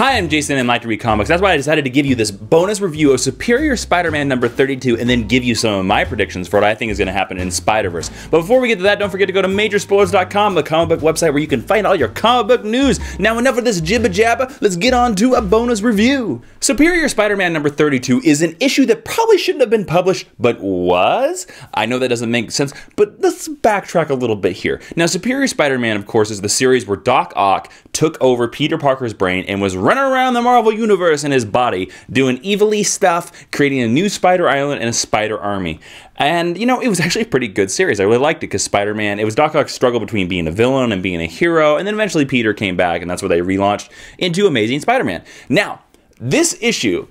Hi, I'm Jason and I like to read comics. That's why I decided to give you this bonus review of Superior Spider-Man number 32 and then give you some of my predictions for what I think is going to happen in Spiderverse. But before we get to that, don't forget to go to Majorspoilers.com, the comic book website where you can find all your comic book news. Now enough of this jibba jabba, let's get on to a bonus review. Superior Spider-Man number 32 is an issue that probably shouldn't have been published, but was? I know that doesn't make sense, but let's backtrack a little bit here. Now, Superior Spider-Man, of course, is the series where Doc Ock took over Peter Parker's brain and was running around the Marvel Universe in his body, doing evilly stuff, creating a new Spider Island and a Spider Army. And, you know, it was actually a pretty good series. I really liked it because Spider-Man, it was Doc Ock's struggle between being a villain and being a hero, and then eventually Peter came back, and that's where they relaunched into Amazing Spider-Man. Now, this issue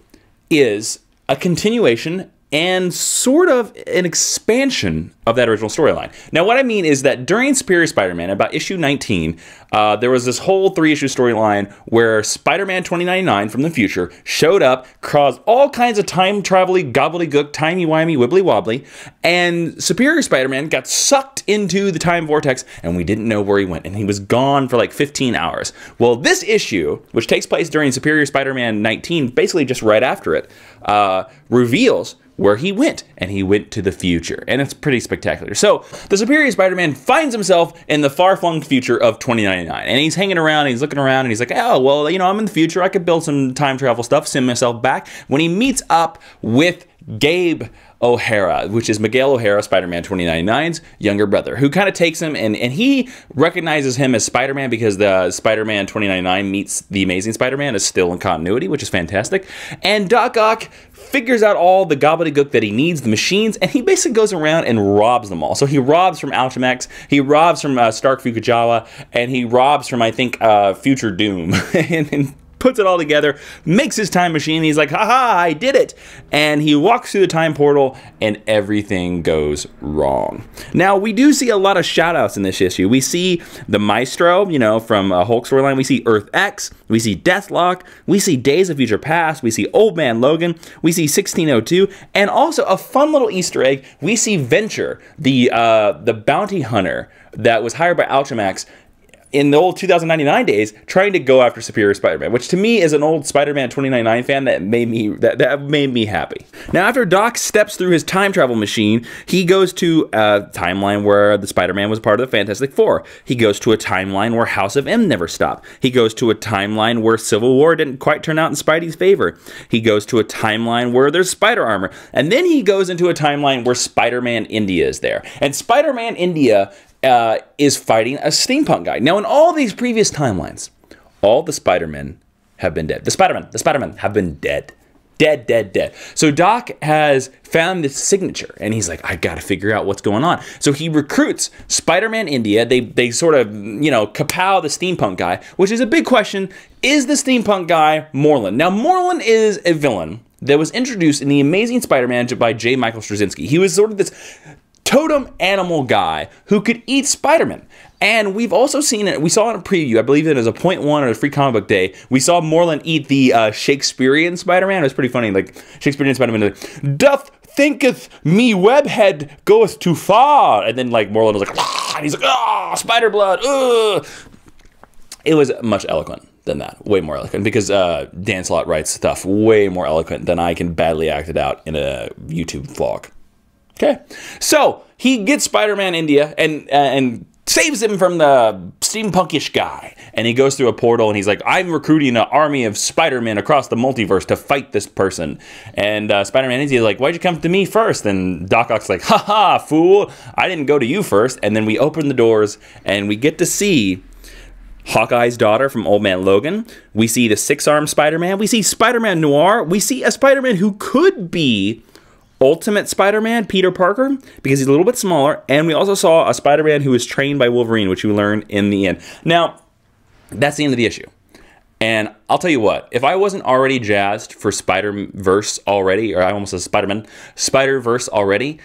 is a continuation and sort of an expansion of that original storyline. Now, what I mean is that during Superior Spider-Man, about issue 19, there was this whole 3-issue storyline where Spider-Man 2099 from the future showed up, caused all kinds of time-travel-y, gobbledygook, timey-wimey, wibbly-wobbly, and Superior Spider-Man got sucked into the time vortex, and we didn't know where he went, and he was gone for like 15 hours. Well, this issue, which takes place during Superior Spider-Man 19, basically just right after it, reveals where he went, and he went to the future, and it's pretty spectacular. So the Superior Spider-Man finds himself in the far-flung future of 2099, and he's hanging around, and he's looking around, and he's like, oh, well, you know, I'm in the future, I could build some time travel stuff, send myself back, when he meets up with Gabe O'Hara, which is Miguel O'Hara, Spider-Man 2099's younger brother, who kind of takes him, and he recognizes him as Spider-Man because the Spider-Man 2099 meets the Amazing Spider-Man is still in continuity, which is fantastic. And Doc Ock figures out all the gobbledygook that he needs, the machines, and he basically goes around and robs them all. So he robs from Ultimax, he robs from Stark Fukujawa, and he robs from, I think, Future Doom. and puts it all together, makes his time machine, and he's like, haha, I did it! And he walks through the time portal, and everything goes wrong. Now, we do see a lot of shout-outs in this issue. We see the Maestro, you know, from Hulk storyline. We see Earth X. We see Deathlock. We see Days of Future Past. We see Old Man Logan. We see 1602. And also, a fun little Easter egg, we see Venture, the bounty hunter that was hired by Ultimax in the old 2099 days, trying to go after Superior Spider-Man, which to me is an old Spider-Man 2099 fan that made me happy. Now, after Doc steps through his time travel machine, he goes to a timeline where the Spider-Man was part of the Fantastic Four. He goes to a timeline where House of M never stopped. He goes to a timeline where Civil War didn't quite turn out in Spidey's favor. He goes to a timeline where there's Spider Armor. And then he goes into a timeline where Spider-Man India is there. And Spider-Man India is fighting a steampunk guy. Now, in all these previous timelines, all the Spider-Men have been dead. The Spider-Men have been dead. Dead. So Doc has found this signature, and he's like, I gotta figure out what's going on. So he recruits Spider-Man India. They sort of, you know, kapow the steampunk guy, which is a big question. Is the steampunk guy Morlun? Now, Morlun is a villain that was introduced in The Amazing Spider-Man by J. Michael Straczynski. He was sort of this totem animal guy who could eat Spider-Man. And we've also seen it, we saw it in a preview, I believe it was a .1 or a free comic book day. We saw Morlun eat the Shakespearean Spider-Man. It was pretty funny, like Shakespearean Spider-Man, like, doth thinketh me webhead goeth too far. And then like Morlun was like, ah, and he's like, ah, spider blood, ugh. It was much eloquent than that, way more eloquent, because Dan Slott writes stuff way more eloquent than I can badly act it out in a YouTube vlog. Okay, so he gets Spider-Man India and saves him from the steampunkish guy. And he goes through a portal and he's like, I'm recruiting an army of Spider-Men across the multiverse to fight this person. And Spider-Man India is like, why'd you come to me first? And Doc Ock's like, haha, fool, I didn't go to you first. And then we open the doors and we get to see Hawkeye's daughter from Old Man Logan. We see the six-armed Spider-Man. We see Spider-Man Noir. We see a Spider-Man who could be Ultimate Spider-Man, Peter Parker, because he's a little bit smaller, and we also saw a Spider-Man who was trained by Wolverine, which we learned in the end. Now, that's the end of the issue. And I'll tell you what, if I wasn't already jazzed for Spider-Verse already, or I almost said Spider-Man, Spider-Verse already,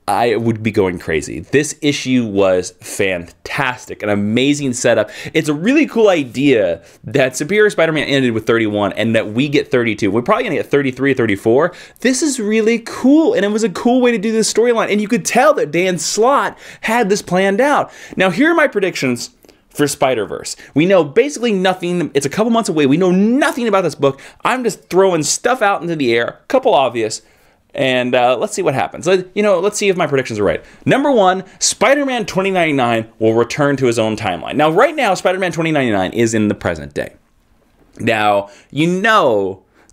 I would be going crazy. This issue was fantastic, an amazing setup. It's a really cool idea that Superior Spider-Man ended with 31 and that we get 32. We're probably gonna get 33 or 34. This is really cool, and it was a cool way to do this storyline, and you could tell that Dan Slott had this planned out. Now, here are my predictions for Spiderverse. We know basically nothing. It's a couple months away. We know nothing about this book. I'm just throwing stuff out into the air, a couple obvious, and let's see what happens. Let's see if my predictions are right. Number one, Spider-Man 2099 will return to his own timeline. Now, right now, Spider-Man 2099 is in the present day. Now,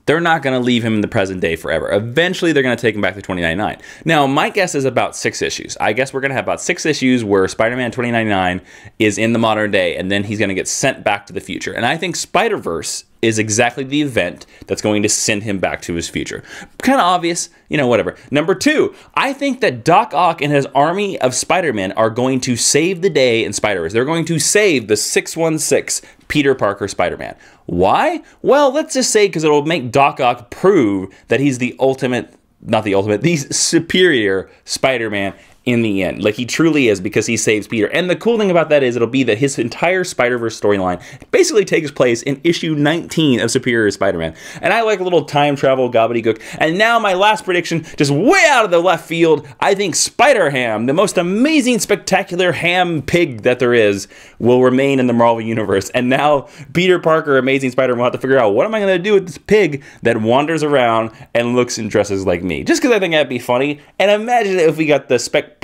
they're not going to leave him in the present day forever. Eventually, they're going to take him back to 2099. Now, my guess is about 6 issues. I guess we're going to have about 6 issues where Spider-Man 2099 is in the modern day, and then he's going to get sent back to the future. And I think Spider-Verse is exactly the event that's going to send him back to his future. Kind of obvious, whatever. Number 2, I think that Doc Ock and his army of Spider-Men are going to save the day in Spider-Verse. They're going to save the 616 Peter Parker Spider-Man. Why? Well, let's just say because it'll make Doc Ock prove that he's the superior Spider-Man in the end. Like, he truly is, because he saves Peter. And the cool thing about that is it'll be that his entire Spider-Verse storyline basically takes place in issue 19 of Superior Spider-Man. And I like a little time travel gobbledygook. And now my last prediction, just way out of the left field, I think Spider-Ham, the most amazing, spectacular ham pig that there is, will remain in the Marvel Universe. And now Peter Parker, Amazing Spider-Man, will have to figure out, what am I going to do with this pig that wanders around and looks and dresses like me? Just because I think that'd be funny. And imagine if we got the spectacular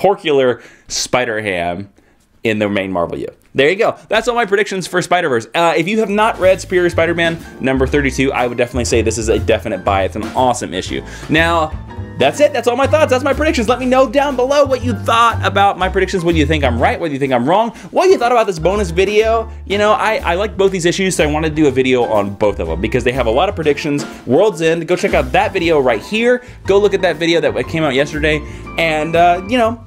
Spider-Ham in the main Marvel U. There you go. That's all my predictions for Spider-Verse. If you have not read Superior Spider-Man number 32, I would definitely say this is a definite buy. It's an awesome issue. Now, that's it. That's all my thoughts. That's my predictions. Let me know down below what you thought about my predictions. Whether you think I'm right, whether you think I'm wrong, what you thought about this bonus video. I like both these issues, so I wanted to do a video on both of them because they have a lot of predictions. World's End, go check out that video right here. Go look at that video that came out yesterday. And,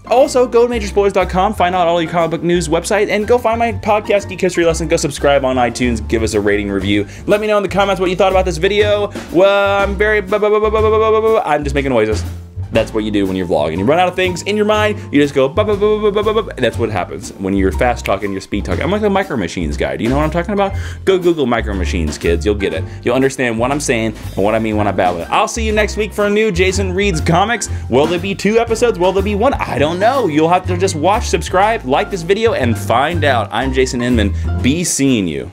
also go to majorspoilers.com, find out all your comic book news website, and go find my podcast, Geek History Lesson. Go subscribe on iTunes, give us a rating review. Let me know in the comments what you thought about this video. Well, I'm just making noises. That's what you do when you're vlogging. You run out of things in your mind, you just go, that's what happens when you're fast talking, you're speed talking. I'm like the Micro Machines guy. Do you know what I'm talking about? Go Google Micro Machines, kids. You'll get it. You'll understand what I'm saying and what I mean when I babble it. I'll see you next week for a new Jason Reads Comics. Will there be 2 episodes? Will there be 1? I don't know. You'll have to just watch, subscribe, like this video, and find out. I'm Jason Inman. Be seeing you.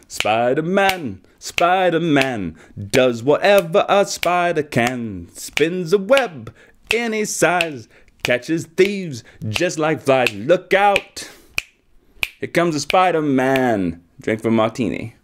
Spider-Man, Spider-Man, does whatever a spider can. Spins a web any size, catches thieves just like flies. Look out, here comes a Spider-Man. Drink from martini.